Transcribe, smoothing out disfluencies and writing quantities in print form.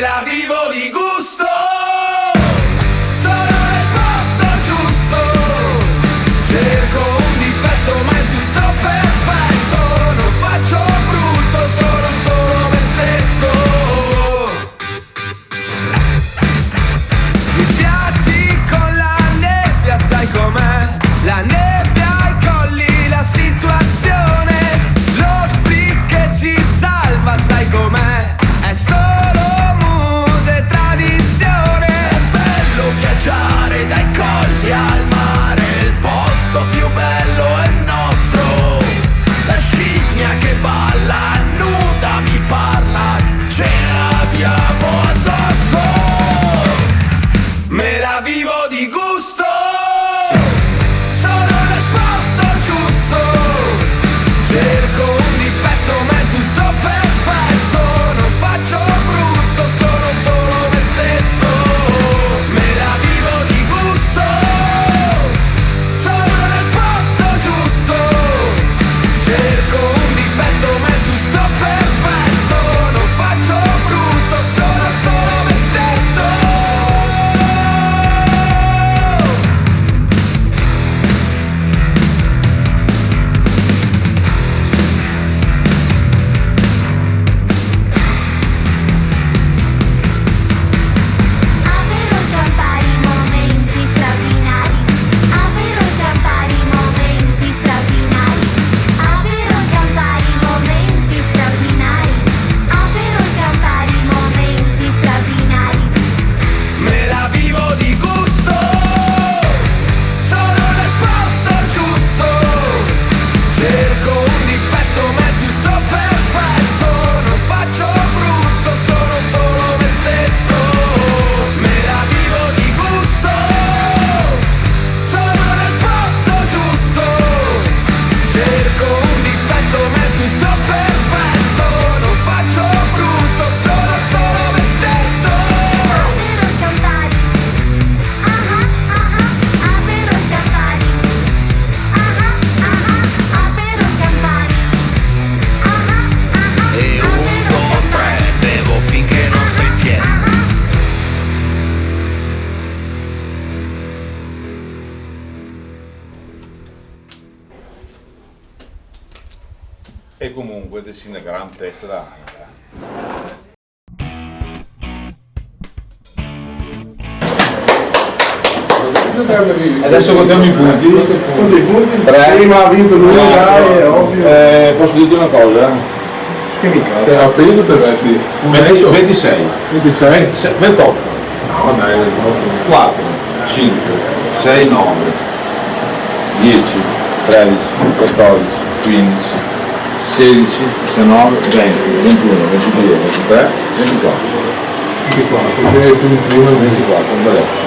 la vivo di gusto, sono nel posto giusto, cerco un difetto ma è tutto perfetto, non faccio brutto, sono solo me stesso. Mi piaci con la nebbia, sai com'è? La nebbia ai colli, la situazione, lo spritz che ci salva, sai com'è? È solo mood e tradizione. È bello viaggiare dai colli al mare, il posto più bello è il nostro. La scimmia che balla, nuda mi parla, ce l'abbiamo addosso. Me la vivo di gusto, sono nel posto giusto, cerco un difetto ma è tutto perfetto, non faccio brutto, sono solo me stesso. Me la vivo di gusto, sono nel posto giusto, cerco un difetto ma è tutto perfetto, non faccio brutto, sono solo me stesso. Avero campari momenti straordinari, avero campari momenti straordinari, avero campari momenti straordinari, avero campari momenti straordinari. Me la vivo di gusto, sono nel posto giusto, cerco un difetto ma è tutto perfetto, non faccio brutto, sono solo me stesso. Me la vivo di gusto, sono nel posto giusto, cerco un difetto ma è tutto perfetto, non faccio brutto, sono solo me stesso. Avero campari, avero campari, avero campari, E uno, tre, bevo finché non sto in piedi. E comunque destina gran testa da adesso contiamo i punti. Tutti i punti, 3. prima ha vinto lui, dai, è ovvio. Posso dirti una cosa? Che mica. Ho preso te metti. 26 26? 28 No, dai, 4 5 6 9 10 13 14 15 16 19 20 21 22 23 24 24, perché tu prima 24 non